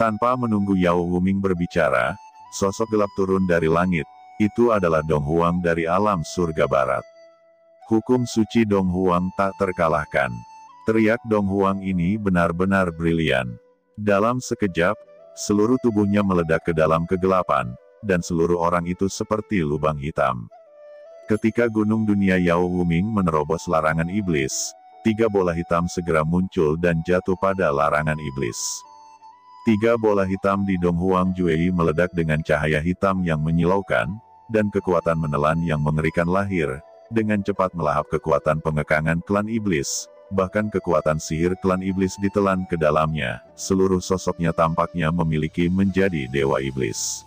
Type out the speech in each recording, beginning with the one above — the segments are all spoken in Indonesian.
Tanpa menunggu Yao Wuming berbicara, sosok gelap turun dari langit. Itu adalah Dong Huang dari alam surga barat. Hukum suci Dong Huang tak terkalahkan. Teriak Dong Huang ini benar-benar brilian. Dalam sekejap, seluruh tubuhnya meledak ke dalam kegelapan, dan seluruh orang itu seperti lubang hitam. Ketika gunung dunia Yao Wuming menerobos larangan iblis, 3 bola hitam segera muncul dan jatuh pada larangan iblis. 3 bola hitam di Dong Huang Juei meledak dengan cahaya hitam yang menyilaukan, dan kekuatan menelan yang mengerikan lahir, dengan cepat melahap kekuatan pengekangan klan iblis, bahkan kekuatan sihir klan iblis ditelan ke dalamnya, seluruh sosoknya tampaknya memiliki menjadi dewa iblis.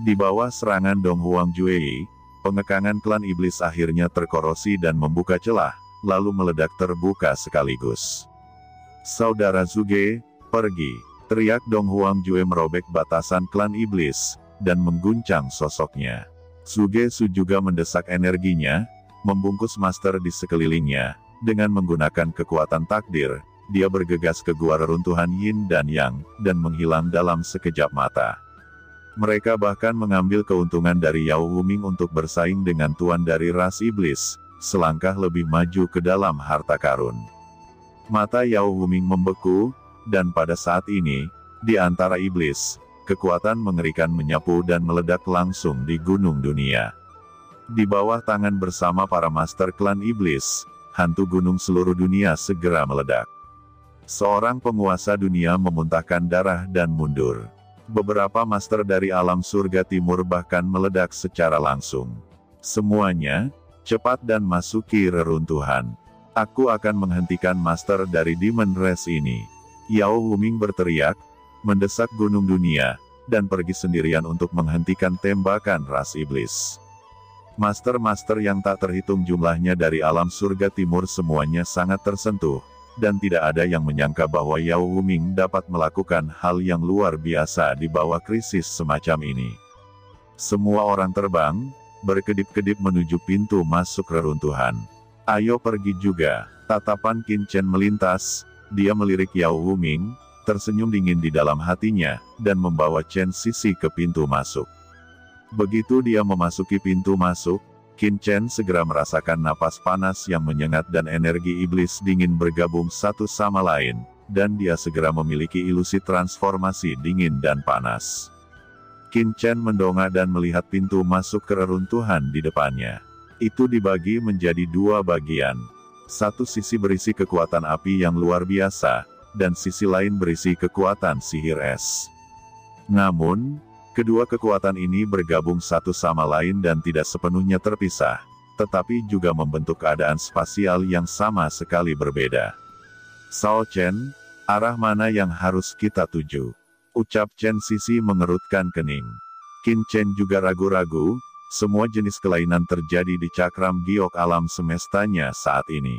Di bawah serangan Dong Huang Juei, pengekangan klan iblis akhirnya terkorosi dan membuka celah, lalu meledak terbuka sekaligus. Saudara Zuge, pergi! Teriak Dong Huang Juei merobek batasan klan iblis, dan mengguncang sosoknya. Zuge Su juga mendesak energinya, membungkus master di sekelilingnya, dengan menggunakan kekuatan takdir, dia bergegas ke gua reruntuhan Yin dan Yang, dan menghilang dalam sekejap mata. Mereka bahkan mengambil keuntungan dari Yao Wuming untuk bersaing dengan tuan dari ras iblis, selangkah lebih maju ke dalam harta karun. Mata Yao Wuming membeku, dan pada saat ini, di antara iblis, kekuatan mengerikan menyapu dan meledak langsung di gunung dunia. Di bawah tangan bersama para master klan iblis, hantu gunung seluruh dunia segera meledak. Seorang penguasa dunia memuntahkan darah dan mundur. Beberapa master dari alam surga timur bahkan meledak secara langsung. Semuanya, cepat dan masuki reruntuhan. Aku akan menghentikan master dari Demon Race ini. Yao Wuming berteriak, mendesak gunung dunia, dan pergi sendirian untuk menghentikan tembakan ras iblis. Master-master yang tak terhitung jumlahnya dari alam surga timur semuanya sangat tersentuh, dan tidak ada yang menyangka bahwa Yao Wuming dapat melakukan hal yang luar biasa di bawah krisis semacam ini. Semua orang terbang, berkedip-kedip menuju pintu masuk reruntuhan. Ayo pergi juga. Tatapan Qin Chen melintas, dia melirik Yao Wuming, tersenyum dingin di dalam hatinya, dan membawa Chen Sisi ke pintu masuk. Begitu dia memasuki pintu masuk, Qin Chen segera merasakan napas panas yang menyengat dan energi iblis dingin bergabung satu sama lain, dan dia segera memiliki ilusi transformasi dingin dan panas. Qin Chen mendongak dan melihat pintu masuk ke reruntuhan di depannya. Itu dibagi menjadi 2 bagian. Satu sisi berisi kekuatan api yang luar biasa, dan sisi lain berisi kekuatan sihir es. Namun, kedua kekuatan ini bergabung satu sama lain dan tidak sepenuhnya terpisah, tetapi juga membentuk keadaan spasial yang sama sekali berbeda. Sao Chen, arah mana yang harus kita tuju? Ucap Chen Sisi mengerutkan kening. Qin Chen juga ragu-ragu. Semua jenis kelainan terjadi di cakram giok alam semestanya saat ini.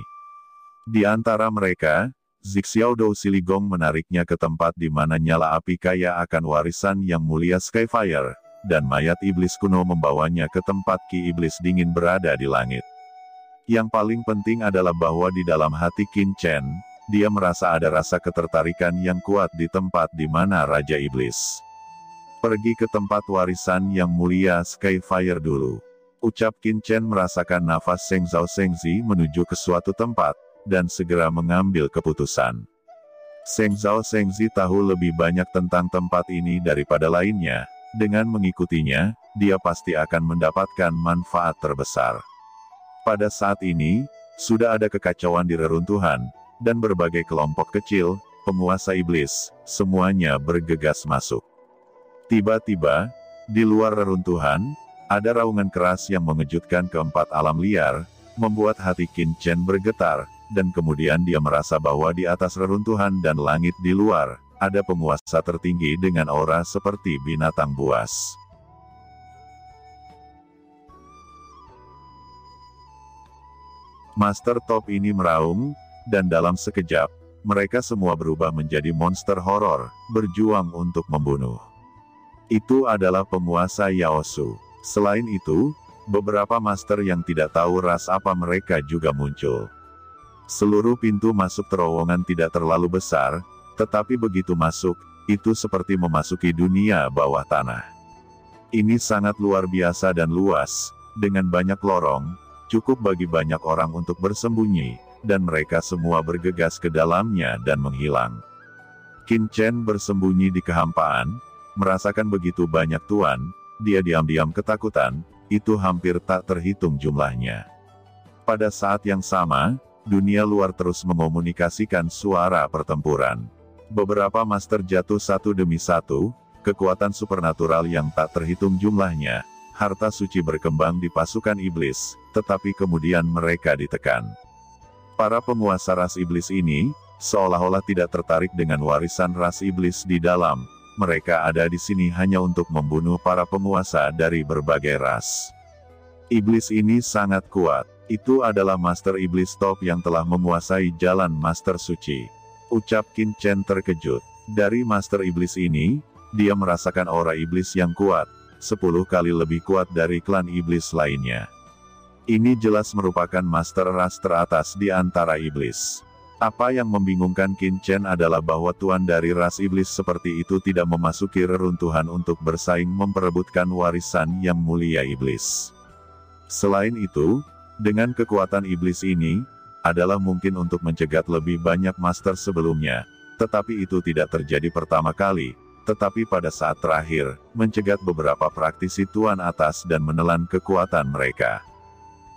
Di antara mereka, Zixiaodou Siligong menariknya ke tempat di mana nyala api kaya akan warisan yang mulia Skyfire, dan mayat iblis kuno membawanya ke tempat ki iblis dingin berada di langit. Yang paling penting adalah bahwa di dalam hati Qin Chen, dia merasa ada rasa ketertarikan yang kuat di tempat di mana Raja Iblis. Pergi ke tempat warisan yang mulia Skyfire dulu. Ucap Qin Chen merasakan nafas Seng Zhao Sengzi menuju ke suatu tempat, dan segera mengambil keputusan. Seng Zhao Sengzi tahu lebih banyak tentang tempat ini daripada lainnya. Dengan mengikutinya, dia pasti akan mendapatkan manfaat terbesar. Pada saat ini, sudah ada kekacauan di reruntuhan, dan berbagai kelompok kecil, penguasa iblis, semuanya bergegas masuk. Tiba-tiba, di luar reruntuhan, ada raungan keras yang mengejutkan keempat alam liar, membuat hati Qin Chen bergetar, dan kemudian dia merasa bahwa di atas reruntuhan dan langit di luar, ada penguasa tertinggi dengan aura seperti binatang buas. Master Top ini meraung, dan dalam sekejap, mereka semua berubah menjadi monster horor, berjuang untuk membunuh. Itu adalah penguasa Yaosu. Selain itu, beberapa master yang tidak tahu ras apa mereka juga muncul. Seluruh pintu masuk terowongan tidak terlalu besar, tetapi begitu masuk, itu seperti memasuki dunia bawah tanah. Ini sangat luar biasa dan luas, dengan banyak lorong, cukup bagi banyak orang untuk bersembunyi, dan mereka semua bergegas ke dalamnya dan menghilang. Qin Chen bersembunyi di kehampaan, merasakan begitu banyak tuan, dia diam-diam ketakutan, itu hampir tak terhitung jumlahnya. Pada saat yang sama, dunia luar terus mengomunikasikan suara pertempuran. Beberapa master jatuh satu demi satu, kekuatan supernatural yang tak terhitung jumlahnya, harta suci berkembang di pasukan iblis, tetapi kemudian mereka ditekan. Para penguasa ras iblis ini, seolah-olah tidak tertarik dengan warisan ras iblis di dalam. Mereka ada di sini hanya untuk membunuh para penguasa dari berbagai ras. Iblis ini sangat kuat. Itu adalah Master Iblis Top yang telah menguasai jalan Master Suci. Ucap Qin Chen terkejut. Dari Master Iblis ini, dia merasakan aura iblis yang kuat, 10 kali lebih kuat dari klan iblis lainnya. Ini jelas merupakan Master ras teratas di antara iblis. Apa yang membingungkan Qin Chen adalah bahwa tuan dari ras iblis seperti itu tidak memasuki reruntuhan untuk bersaing memperebutkan warisan yang mulia iblis. Selain itu, dengan kekuatan iblis ini, adalah mungkin untuk mencegat lebih banyak master sebelumnya, tetapi itu tidak terjadi pertama kali, tetapi pada saat terakhir, mencegat beberapa praktisi tuan atas dan menelan kekuatan mereka.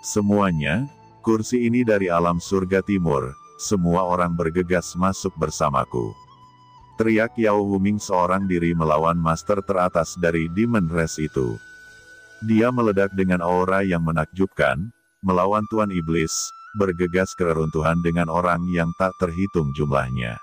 Semuanya, kursi ini dari alam surga timur. Semua orang bergegas masuk bersamaku. Teriak Yao Wuming seorang diri melawan master teratas dari Demon Race itu. Dia meledak dengan aura yang menakjubkan, melawan Tuan Iblis, bergegas ke reruntuhan dengan orang yang tak terhitung jumlahnya.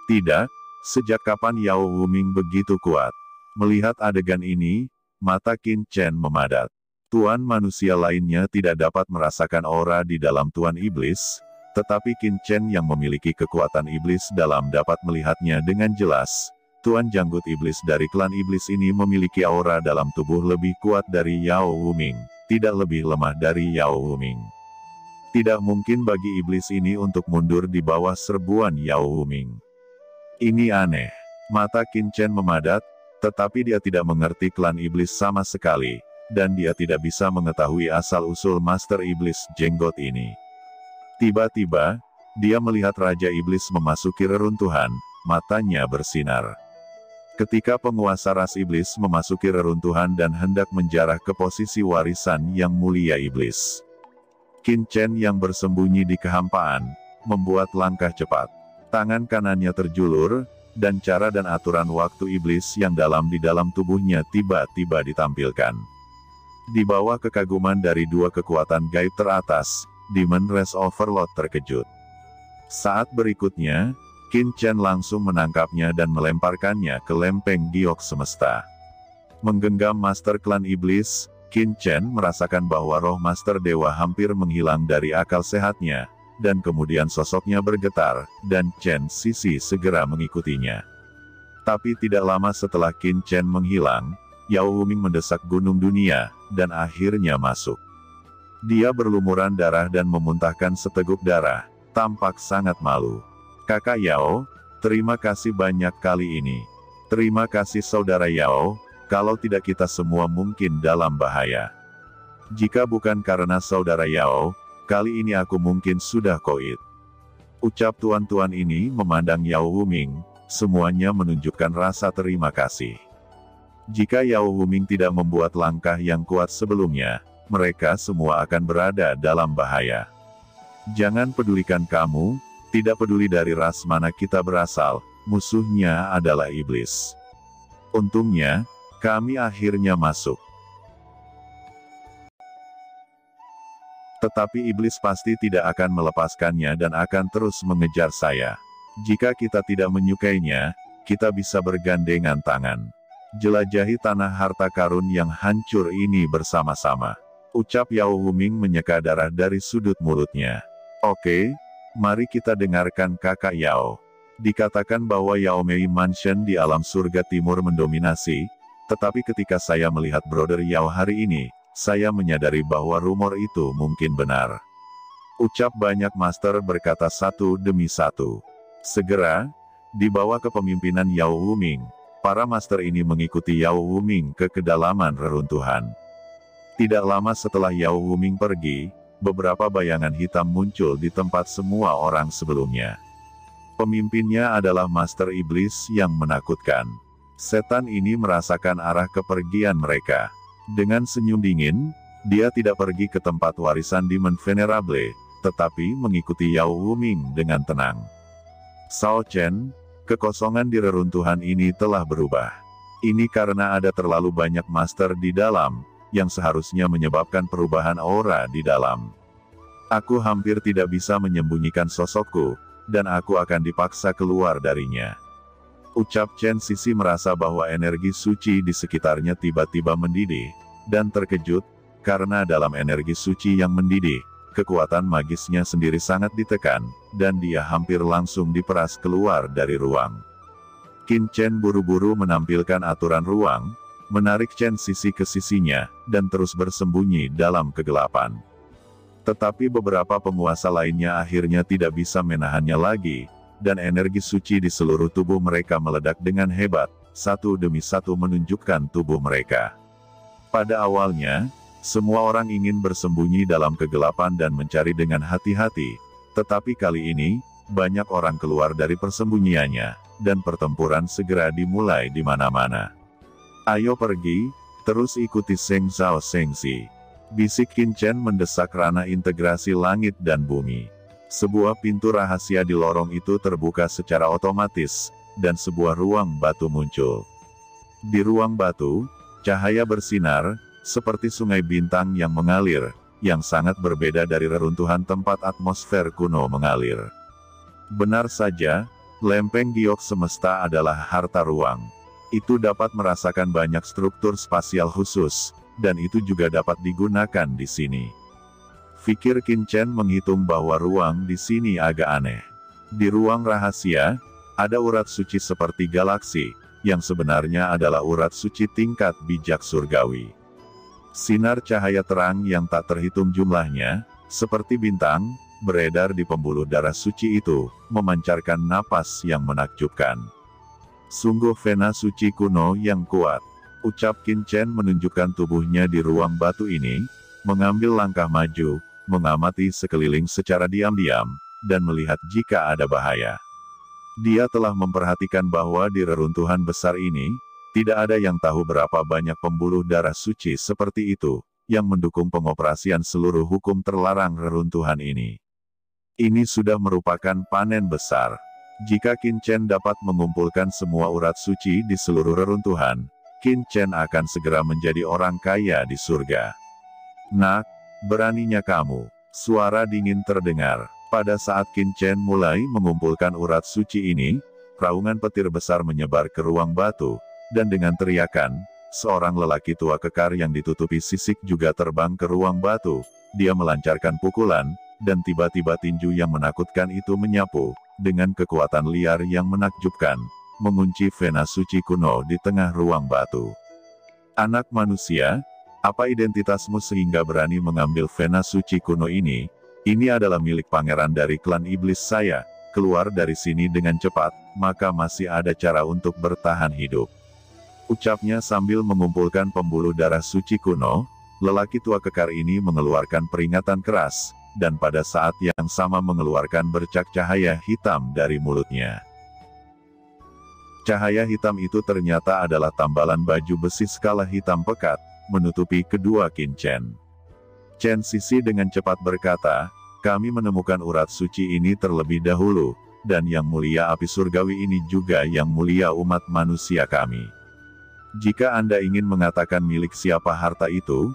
Tidak, sejak kapan Yao Wuming begitu kuat? Melihat adegan ini, mata Qin Chen memadat. Tuan manusia lainnya tidak dapat merasakan aura di dalam Tuan Iblis, tetapi Qin Chen yang memiliki kekuatan iblis dalam dapat melihatnya dengan jelas. Tuan Janggut Iblis dari klan iblis ini memiliki aura dalam tubuh lebih kuat dari Yao Wuming, tidak lebih lemah dari Yao Wuming. Tidak mungkin bagi iblis ini untuk mundur di bawah serbuan Yao Wuming. Ini aneh. Mata Qin Chen memadat, tetapi dia tidak mengerti klan iblis sama sekali, dan dia tidak bisa mengetahui asal-usul Master Iblis Jenggot ini. Tiba-tiba, dia melihat Raja Iblis memasuki reruntuhan, matanya bersinar. Ketika penguasa ras iblis memasuki reruntuhan dan hendak menjarah ke posisi warisan yang mulia iblis. Qin Chen yang bersembunyi di kehampaan, membuat langkah cepat. Tangan kanannya terjulur, dan cara dan aturan waktu iblis yang dalam di dalam tubuhnya tiba-tiba ditampilkan. Di bawah kekaguman dari dua kekuatan gaib teratas, Demon Race Overlord terkejut. Saat berikutnya, Qin Chen langsung menangkapnya dan melemparkannya ke lempeng giok semesta. Menggenggam Master Klan Iblis, Qin Chen merasakan bahwa roh Master Dewa hampir menghilang dari akal sehatnya, dan kemudian sosoknya bergetar, dan Chen Sisi segera mengikutinya. Tapi tidak lama setelah Qin Chen menghilang, Yao Wuming mendesak gunung dunia, dan akhirnya masuk. Dia berlumuran darah dan memuntahkan seteguk darah, tampak sangat malu. Kakak Yao, terima kasih banyak kali ini. Terima kasih saudara Yao, kalau tidak kita semua mungkin dalam bahaya. Jika bukan karena saudara Yao, kali ini aku mungkin sudah koit. Ucap tuan-tuan ini memandang Yao Wuming, semuanya menunjukkan rasa terima kasih. Jika Yao Wuming tidak membuat langkah yang kuat sebelumnya, mereka semua akan berada dalam bahaya. Jangan pedulikan kamu, tidak peduli dari ras mana kita berasal, musuhnya adalah iblis. Untungnya, kami akhirnya masuk. Tetapi iblis pasti tidak akan melepaskannya dan akan terus mengejar saya. Jika kita tidak menyukainya, kita bisa bergandengan tangan. Jelajahi tanah harta karun yang hancur ini bersama-sama. Ucap Yao Wuming menyeka darah dari sudut mulutnya. Oke, mari kita dengarkan kakak Yao. Dikatakan bahwa Yao Mei Mansion di alam surga timur mendominasi, tetapi ketika saya melihat Brother Yao hari ini, saya menyadari bahwa rumor itu mungkin benar. Ucap banyak master berkata satu demi satu. Segera, Di bawah kepemimpinan Yao Wuming, para master ini mengikuti Yao Wuming ke kedalaman reruntuhan. Tidak lama setelah Yao Wuming pergi, beberapa bayangan hitam muncul di tempat semua orang sebelumnya. Pemimpinnya adalah Master Iblis yang menakutkan. Setan ini merasakan arah kepergian mereka. Dengan senyum dingin, dia tidak pergi ke tempat warisan Demon Venerable, tetapi mengikuti Yao Wuming dengan tenang. Sao Chen, kekosongan di reruntuhan ini telah berubah. Ini karena ada terlalu banyak master di dalam, yang seharusnya menyebabkan perubahan aura di dalam. Aku hampir tidak bisa menyembunyikan sosokku, dan aku akan dipaksa keluar darinya. Ucap Chen Sisi merasa bahwa energi suci di sekitarnya tiba-tiba mendidih, dan terkejut, karena dalam energi suci yang mendidih, kekuatan magisnya sendiri sangat ditekan, dan dia hampir langsung diperas keluar dari ruang. Qin Chen buru-buru menampilkan aturan ruang, menarik Chen Sisi ke sisinya, dan terus bersembunyi dalam kegelapan. Tetapi beberapa penguasa lainnya akhirnya tidak bisa menahannya lagi, dan energi suci di seluruh tubuh mereka meledak dengan hebat, satu demi satu menunjukkan tubuh mereka. Pada awalnya, semua orang ingin bersembunyi dalam kegelapan dan mencari dengan hati-hati, tetapi kali ini, banyak orang keluar dari persembunyiannya, dan pertempuran segera dimulai di mana-mana. Ayo pergi, terus ikuti Seng Zhao Sengsi. Bisik Qin Chen mendesak ranah integrasi langit dan bumi. Sebuah pintu rahasia di lorong itu terbuka secara otomatis, dan sebuah ruang batu muncul. Di ruang batu, cahaya bersinar, seperti sungai bintang yang mengalir, yang sangat berbeda dari reruntuhan tempat atmosfer kuno mengalir. Benar saja, lempeng giok semesta adalah harta ruang. Itu dapat merasakan banyak struktur spasial khusus, dan itu juga dapat digunakan di sini. Fikir Qin Chen menghitung bahwa ruang di sini agak aneh. Di ruang rahasia, ada urat suci seperti galaksi, yang sebenarnya adalah urat suci tingkat bijak surgawi. Sinar cahaya terang yang tak terhitung jumlahnya, seperti bintang, beredar di pembuluh darah suci itu, memancarkan napas yang menakjubkan. Sungguh vena suci kuno yang kuat. Ucap Qin Chen menunjukkan tubuhnya di ruang batu ini, mengambil langkah maju, mengamati sekeliling secara diam-diam, dan melihat jika ada bahaya. Dia telah memperhatikan bahwa di reruntuhan besar ini, tidak ada yang tahu berapa banyak pembuluh darah suci seperti itu, yang mendukung pengoperasian seluruh hukum terlarang reruntuhan ini. Ini sudah merupakan panen besar. Jika Qin Chen dapat mengumpulkan semua urat suci di seluruh reruntuhan, Qin Chen akan segera menjadi orang kaya di surga. Nak, beraninya kamu. Suara dingin terdengar. Pada saat Qin Chen mulai mengumpulkan urat suci ini, raungan petir besar menyebar ke ruang batu, dan dengan teriakan, seorang lelaki tua kekar yang ditutupi sisik juga terbang ke ruang batu. Dia melancarkan pukulan, dan tiba-tiba tinju yang menakutkan itu menyapu, dengan kekuatan liar yang menakjubkan, mengunci vena suci kuno di tengah ruang batu. Anak manusia, apa identitasmu sehingga berani mengambil vena suci kuno ini? Ini adalah milik pangeran dari klan iblis saya, keluar dari sini dengan cepat, maka masih ada cara untuk bertahan hidup. Ucapnya sambil mengumpulkan pembuluh darah suci kuno, lelaki tua kekar ini mengeluarkan peringatan keras, dan pada saat yang sama mengeluarkan bercak cahaya hitam dari mulutnya. Cahaya hitam itu ternyata adalah tambalan baju besi skala hitam pekat, menutupi kedua Qin Chen. Chen Sisi dengan cepat berkata, kami menemukan urat suci ini terlebih dahulu, dan yang mulia api surgawi ini juga yang mulia umat manusia kami. Jika Anda ingin mengatakan milik siapa harta itu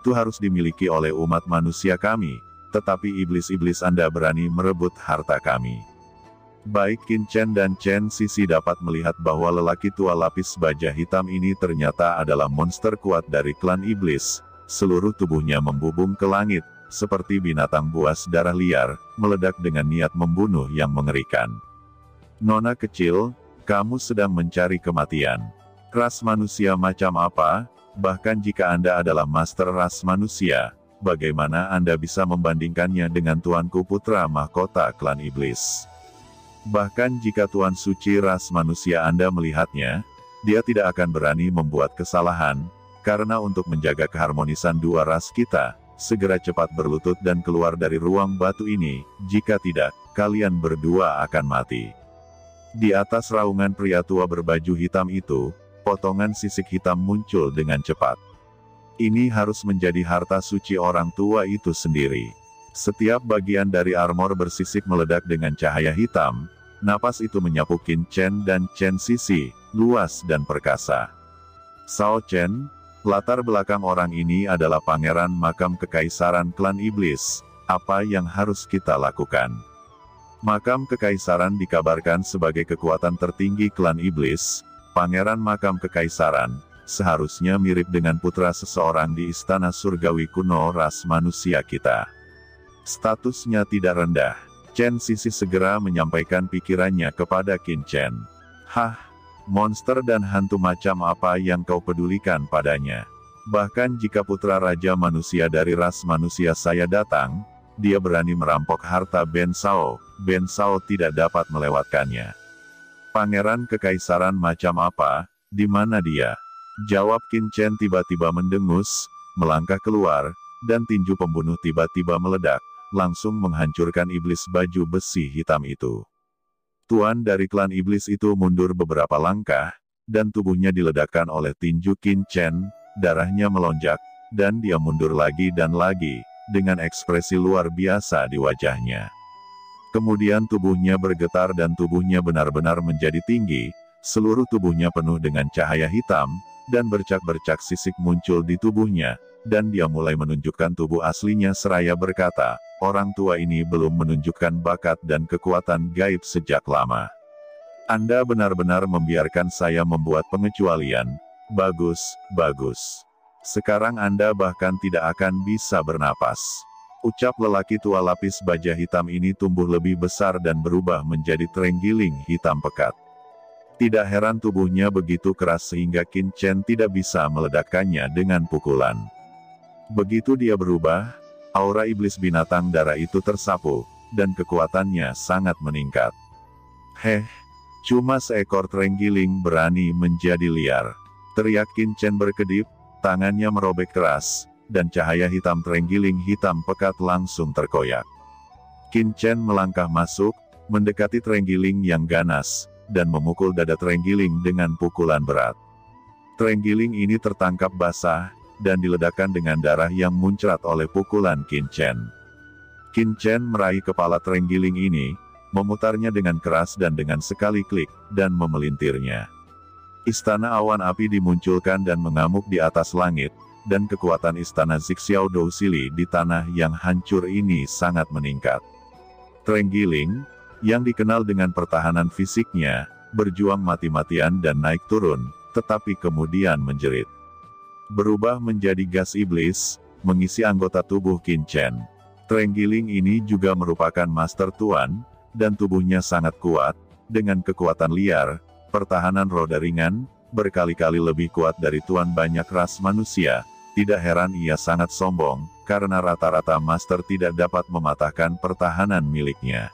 harus dimiliki oleh umat manusia kami. Tetapi iblis-iblis Anda berani merebut harta kami. Baik Qin Chen dan Chen Sisi dapat melihat bahwa lelaki tua lapis baja hitam ini ternyata adalah monster kuat dari klan iblis. Seluruh tubuhnya membubung ke langit, seperti binatang buas darah liar, meledak dengan niat membunuh yang mengerikan. Nona kecil, kamu sedang mencari kematian. Ras manusia macam apa? Bahkan jika Anda adalah master ras manusia, bagaimana Anda bisa membandingkannya dengan tuanku putra mahkota klan iblis? Bahkan jika Tuan Suci ras manusia Anda melihatnya, dia tidak akan berani membuat kesalahan, karena untuk menjaga keharmonisan dua ras kita, segera cepat berlutut dan keluar dari ruang batu ini, jika tidak, kalian berdua akan mati. Di atas raungan pria tua berbaju hitam itu, potongan sisik hitam muncul dengan cepat. Ini harus menjadi harta suci orang tua itu sendiri. Setiap bagian dari armor bersisik meledak dengan cahaya hitam. Napas itu menyapu Qin Chen dan Chen Sisi, luas dan perkasa. Sao Chen, latar belakang orang ini adalah pangeran makam kekaisaran klan iblis. Apa yang harus kita lakukan? Makam kekaisaran dikabarkan sebagai kekuatan tertinggi klan iblis. Pangeran makam kekaisaran, seharusnya mirip dengan putra seseorang di istana surgawi kuno ras manusia kita. Statusnya tidak rendah. Chen Sisi segera menyampaikan pikirannya kepada Qin Chen. Hah, monster dan hantu macam apa yang kau pedulikan padanya? Bahkan jika putra raja manusia dari ras manusia saya datang, dia berani merampok harta Ben Sao tidak dapat melewatkannya. Pangeran kekaisaran macam apa, di mana dia? Jawab Qin Chen tiba-tiba mendengus, melangkah keluar, dan tinju pembunuh tiba-tiba meledak, langsung menghancurkan iblis baju besi hitam itu. Tuan dari klan iblis itu mundur beberapa langkah, dan tubuhnya diledakkan oleh tinju Qin Chen, darahnya melonjak, dan dia mundur lagi dan lagi, dengan ekspresi luar biasa di wajahnya. Kemudian tubuhnya bergetar dan tubuhnya benar-benar menjadi tinggi, seluruh tubuhnya penuh dengan cahaya hitam, dan bercak-bercak sisik muncul di tubuhnya, dan dia mulai menunjukkan tubuh aslinya seraya berkata, orang tua ini belum menunjukkan bakat dan kekuatan gaib sejak lama. Anda benar-benar membiarkan saya membuat pengecualian. Bagus, bagus. Sekarang Anda bahkan tidak akan bisa bernapas. Ucap lelaki tua lapis baja hitam ini tumbuh lebih besar dan berubah menjadi terenggiling hitam pekat. Tidak heran tubuhnya begitu keras sehingga Qin Chen tidak bisa meledakkannya dengan pukulan. Begitu dia berubah, aura iblis binatang darah itu tersapu, dan kekuatannya sangat meningkat. Heh, cuma seekor terenggiling berani menjadi liar. Teriak Qin Chen berkedip, tangannya merobek keras, dan cahaya hitam terenggiling hitam pekat langsung terkoyak. Qin Chen melangkah masuk, mendekati terenggiling yang ganas, dan memukul dada terenggiling dengan pukulan berat. Terenggiling ini tertangkap basah, dan diledakkan dengan darah yang muncrat oleh pukulan Qin Chen. Qin Chen meraih kepala terenggiling ini, memutarnya dengan keras dan dengan sekali klik, dan memelintirnya. Istana awan api dimunculkan dan mengamuk di atas langit, dan kekuatan istana Zixiao Dousili di tanah yang hancur ini sangat meningkat. Terenggiling, yang dikenal dengan pertahanan fisiknya, berjuang mati-matian dan naik turun, tetapi kemudian menjerit. Berubah menjadi gas iblis, mengisi anggota tubuh Qin Chen. Terenggiling ini juga merupakan master tuan, dan tubuhnya sangat kuat, dengan kekuatan liar, pertahanan roda ringan, berkali-kali lebih kuat dari tuan banyak ras manusia. Tidak heran ia sangat sombong, karena rata-rata master tidak dapat mematahkan pertahanan miliknya.